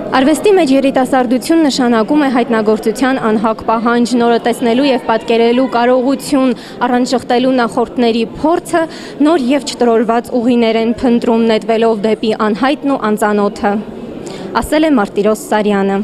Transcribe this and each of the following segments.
Արվեստի մեջ երիտասարդություն նշանակում է հայտնագործության անհակ պահանջ, նորը տեսնելու և պատկերելու կարողություն, առանց շղթելու նախորդների փորձը, նոր և չտրորված ուղիներ են փնտրում, նետվելով դեպի անհայտն ու անծանոթը, ասել է Մարտիրոս Սարյանը։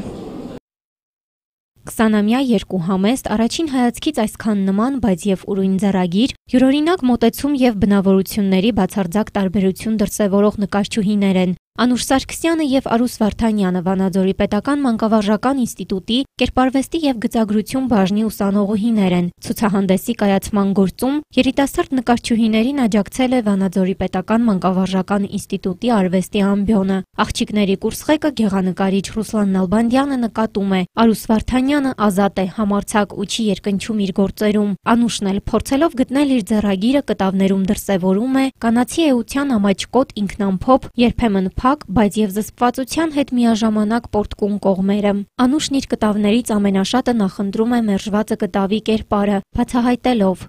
20-ամյա երկու համեստ, առաջին հայացքից այսքան նման, բայց և ուրույն ձեռագիր, յուրօրինակ մոտեցում և բնավորությունների բացարձակ տարբերություն դրսևորող նկարչուհիներ են։ Անուշ Սարգսյանը և Արուս Վարդանյանը Վանաձորի պետական մանկավարժական ինստիտուտի կերպարվեստի և գծագրություն բաժնի ուսանողուհիներ են։ Ցուցահանդեսի կայացման գործում երիտասարդ նկարչուհիներին աջակցել է Վանաձորի պետական մանկավարժական ինստիտուտի արվեստի ամբիոնը։ Աղջիկների կուրսղեկը գեղանկարիչ Ռուսլան Նալբանդյանը նկատում է, Արուս Վարդանյանը ազատ է, համարձակ ու չի երկնչում իր գործերում։ Անուշն էլ փորձելով գտնել իր ձեռագիրը կտավներում դրսևորում է կանացի էության ամաչկոտ ինքնամփոփ, երբեմն բայց և զսպվածության հետ միաժամանակ պոռթկուն կողմերը։ Անուշն իր կտավներից ամենաշատը նախընտրում է մերժվածը կտավի կերպարը, բացահայտելով.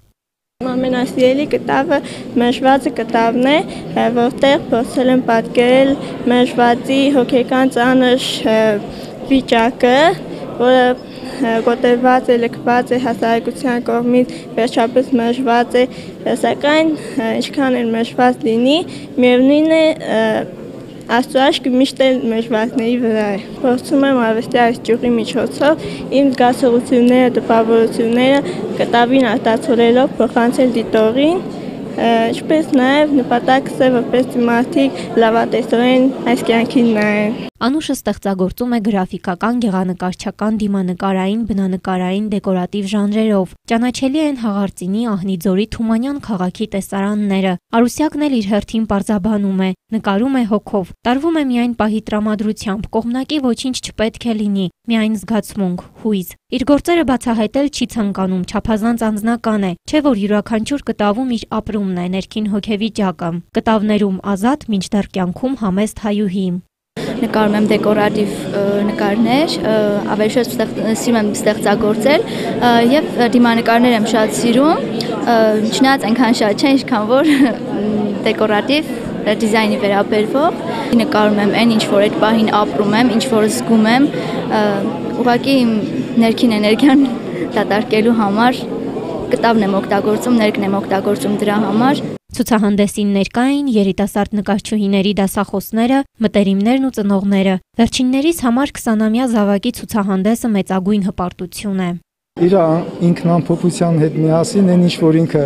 Ամենասիրելի կտավը մերժվածը կտավն է, որտեղ փորձել եմ պատկերել մերժվածի հոգեկան ծանր վիճակը, որը կոտրված է, լքված է հասարակության կողմից, վերջապես մերժված է, սակայն ինչքան էլ մերժված լինի, միևնույն է Աստծո աչքը միշտ էլ մերժվածների վրա է։ Փորձում եմ արվեստի այս ճյուղի միջոցով իմ զգացողությունները, տպավորությունները կտավին արտացոլելով փոխանցել դիտողին, ինչպես նաև նպատակս է, որպեսզի մարդիկ լավատեսորեն այս կյանքին նայեն։ Անուշը ստեղծագործում է գրաֆիկական, գեղանկարչական, դիմանկարային, բնանկարային, դեկորատիվ ժանրերով։ Ճանաչելի են Հաղարծինի, Ահնիձորի, Թումանյան քաղաքի տեսարանները։ Արուսյակն էլ իր հերթին պարզաբանում է, նկարում է հոգով, տարվում է միայն պահի տրամադրությամբ, կողմնակի ոչինչ չպետք է լինի, միայն զգացմունք, հույզ։ Իր գործերը բացահայտել չի ցանկանում, չափազանց անձնական է, չէ՞ որ յուրաքանչյուր կտավում իր ապրումն է, ներքին հոգեվիճակը։ Կտավներում ազատ, մինչդեռ կյանքում համեստ հայուհի։ Նկարում եմ դեկորատիվ նկարներ, ավելի շատ սիրում եմ ստեղծագործել և դիմանկարներ եմ շատ սիրում, չնայած այնքան շատ չէ, ինչքան որ դեկորատիվ դիզայնի վերաբերվող։ Նկարում եմ այն, ինչ որ այդ պահին ապրում եմ, ինչ որ զգում եմ, ուղղակի իմ ներքին էներգիան դատարկելու համար կտավն եմ օգտագործում, ներկն եմ օգտագործում դրա համար։ Ցուցահանդեսին ներկա էին երիտասարդ նկարչուհիների դասախոսները, մտերիմներն ու ծնողները։ Վերջիններիս համար 20-ամյա զավակի ցուցահանդեսը մեծագույն հպարտություն է։ Իր ինքնամփոփության հետ միասին այն ինչ որ ինքը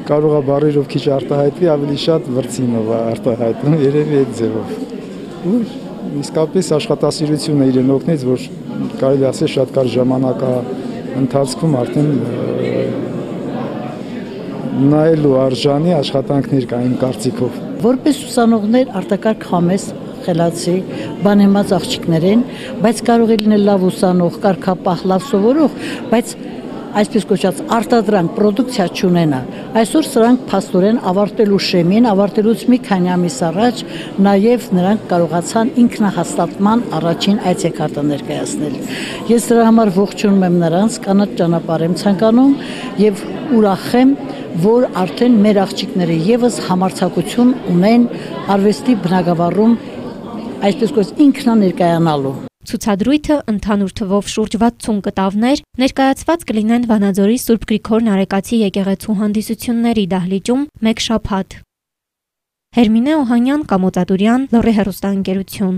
կարող է բառերով քիչ արտահայտվի, ավելի շատ վրձինով է արտահայտում, երևի այդ ձևով։ Ու իսկապես աշխատասիրությունը իրեն օգնեց, որ կարելի ասել շատ կարճ ժամանակա ընթացքում արդեն նայելու արժանի աշխատանքներ կային կարծիքով։ Որպես ուսանողներ արտակարգ համեստ, խելացի, բանեմած աղջիկներ են, բայց կարող է լինել լավ ուսանող, կարգապահ, լավ սովորող, բայց այսպես կոչված արտադրանք, պրոդուկցիա չունենա։ Այսօր սրանք փաստորեն ավարտելու շեմին, ավարտելուց մի քանի ամիս առաջ նաև նրանք կարողացան ինքնահաստատման առաջին այցեքարտը ներկայացնել։ Ես դրա համար ողջունում եմ նրանց, կանաչ ճանապարհ եմ ցանկանում եւ ուրախ եմ, որ արդեն մեր աղջիկները եւս համարձակություն ունեն արվեստի բնագավառում այսպես կոչված ինքնաներկայանալու։ Ցուցադրույթը ընդհանուր թվով շուրջ 60 կտավներ ներկայացված կլինեն Վանաձորի Սուրբ Գրիգոր Նարեկացի եկեղեցու հանդիսությունների դահլիճում մեկ շաբաթ։ Հերմինե Օհանյան, Կամո Ծատուրյան, Լոռի հեռուստաընկերություն։